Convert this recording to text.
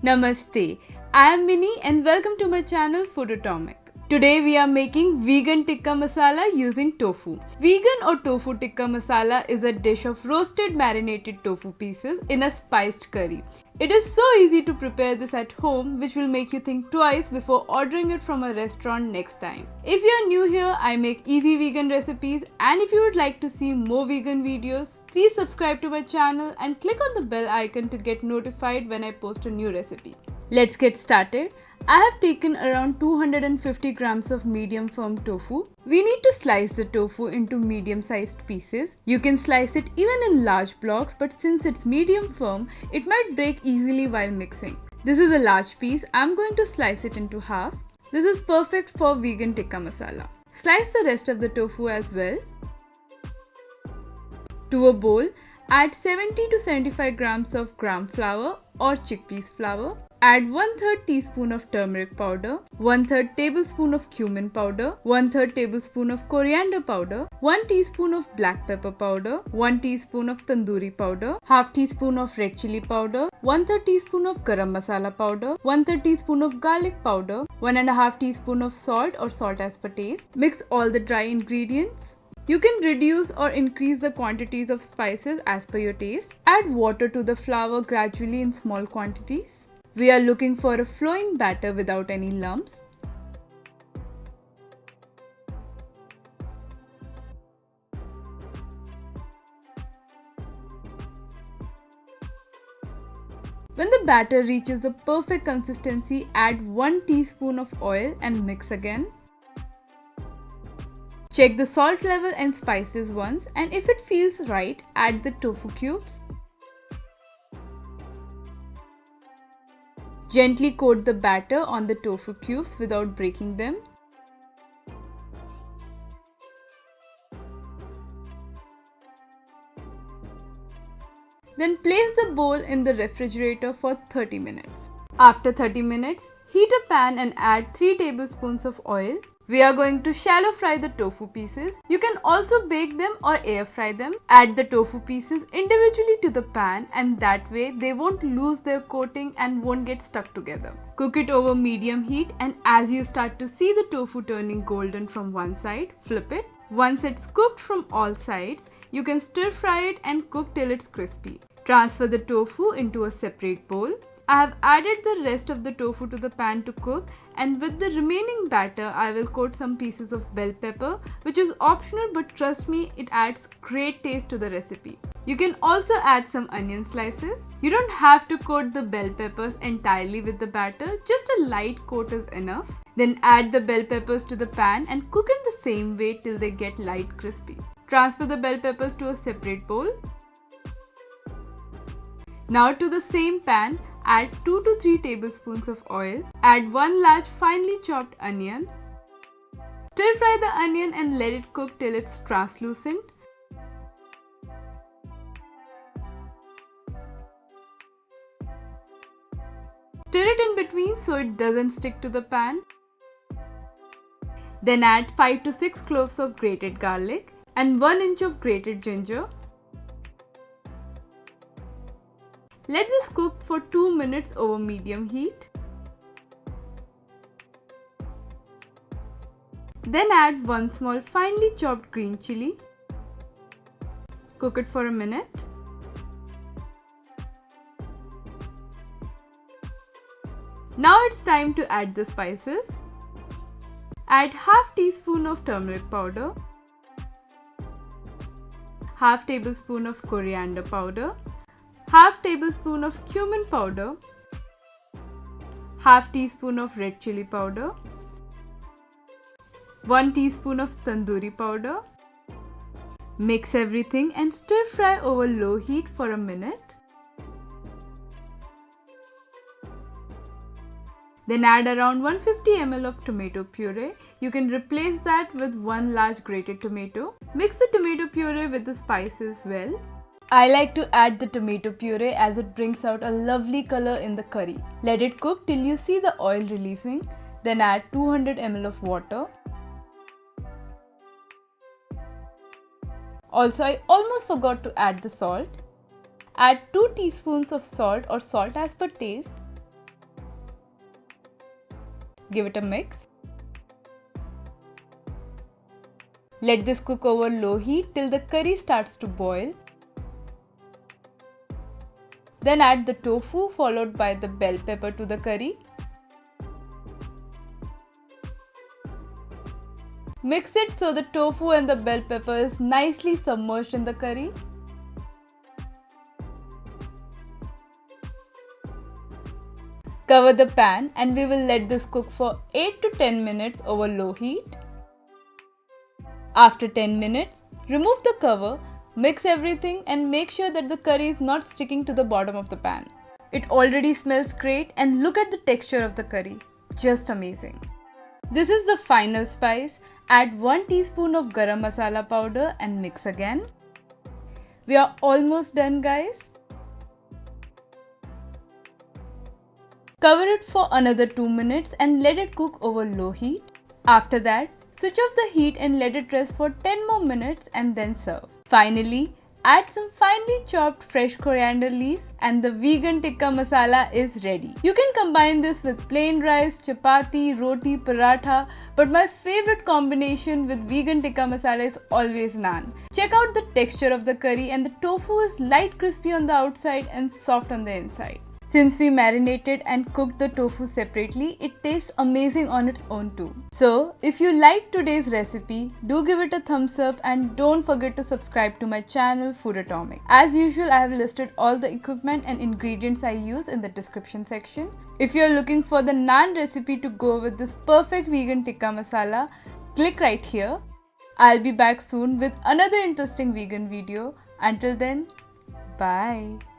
Namaste, I am Minnie and welcome to my channel Foodatomic. Today we are making vegan tikka masala using tofu. Vegan or tofu tikka masala is a dish of roasted marinated tofu pieces in a spiced curry. It is so easy to prepare this at home, which will make you think twice before ordering it from a restaurant next time. If you are new here, I make easy vegan recipes, and if you would like to see more vegan videos, please subscribe to my channel and click on the bell icon to get notified when I post a new recipe. Let's get started. I have taken around 250 grams of medium firm tofu. We need to slice the tofu into medium sized pieces. You can slice it even in large blocks, but since it's medium firm, it might break easily while mixing. This is a large piece. I'm going to slice it into half. This is perfect for vegan tikka masala. Slice the rest of the tofu as well. To a bowl, add 70 to 75 grams of gram flour or chickpeas flour. Add 1/3 teaspoon of turmeric powder, 1/3 tablespoon of cumin powder, 1/3 tablespoon of coriander powder, 1 teaspoon of black pepper powder, 1 teaspoon of tandoori powder, half teaspoon of red chili powder, 1/3 teaspoon of garam masala powder, 1/3 teaspoon of garlic powder, 1.5 teaspoon of salt or salt as per taste. Mix all the dry ingredients. You can reduce or increase the quantities of spices as per your taste. Add water to the flour gradually in small quantities. We are looking for a flowing batter without any lumps. When the batter reaches the perfect consistency, add 1 teaspoon of oil and mix again. Check the salt level and spices once, and if it feels right, add the tofu cubes. Gently coat the batter on the tofu cubes without breaking them. Then place the bowl in the refrigerator for 30 minutes. After 30 minutes, heat a pan and add 3 tablespoons of oil. We are going to shallow fry the tofu pieces. You can also bake them or air fry them. Add the tofu pieces individually to the pan, and that way they won't lose their coating and won't get stuck together. Cook it over medium heat, and as you start to see the tofu turning golden from one side, flip it. Once it's cooked from all sides, you can stir fry it and cook till it's crispy. Transfer the tofu into a separate bowl. I have added the rest of the tofu to the pan to cook, and with the remaining batter I will coat some pieces of bell pepper, which is optional, but trust me, it adds great taste to the recipe. You can also add some onion slices. You don't have to coat the bell peppers entirely with the batter, just a light coat is enough. Then add the bell peppers to the pan and cook in the same way till they get light crispy. Transfer the bell peppers to a separate bowl. Now to the same pan, add 2 to 3 tablespoons of oil. Add 1 large finely chopped onion. Stir fry the onion and let it cook till it's translucent. Stir it in between so it doesn't stick to the pan. Then add 5 to 6 cloves of grated garlic and 1 inch of grated ginger. Let this cook for 2 minutes over medium heat. Then add 1 small finely chopped green chili. Cook it for a minute. Now it's time to add the spices. Add half teaspoon of turmeric powder, half tablespoon of coriander powder, half tablespoon of cumin powder, half teaspoon of red chili powder, 1 teaspoon of tandoori powder. Mix everything and stir fry over low heat for a minute. Then add around 150 ml of tomato puree. You can replace that with 1 large grated tomato. Mix the tomato puree with the spices well. I like to add the tomato puree as it brings out a lovely color in the curry. Let it cook till you see the oil releasing. Then add 200 ml of water. Also, I almost forgot to add the salt. Add 2 teaspoons of salt or salt as per taste. Give it a mix. Let this cook over low heat till the curry starts to boil. Then add the tofu followed by the bell pepper to the curry. Mix it so the tofu and the bell pepper is nicely submerged in the curry. Cover the pan and we will let this cook for 8 to 10 minutes over low heat. After 10 minutes, remove the cover, mix everything and make sure that the curry is not sticking to the bottom of the pan. It already smells great and look at the texture of the curry. Just amazing. This is the final spice. Add 1 teaspoon of garam masala powder and mix again. We are almost done, guys. Cover it for another 2 minutes and let it cook over low heat. After that, switch off the heat and let it rest for 10 more minutes and then serve. Finally, add some finely chopped fresh coriander leaves and the vegan tikka masala is ready. You can combine this with plain rice, chapati, roti, paratha, but my favorite combination with vegan tikka masala is always naan. Check out the texture of the curry and the tofu is light crispy on the outside and soft on the inside. Since we marinated and cooked the tofu separately, it tastes amazing on its own too. So, if you liked today's recipe, do give it a thumbs up and don't forget to subscribe to my channel Food Atomic. As usual, I have listed all the equipment and ingredients I use in the description section. If you are looking for the naan recipe to go with this perfect vegan tikka masala, click right here. I'll be back soon with another interesting vegan video. Until then, bye.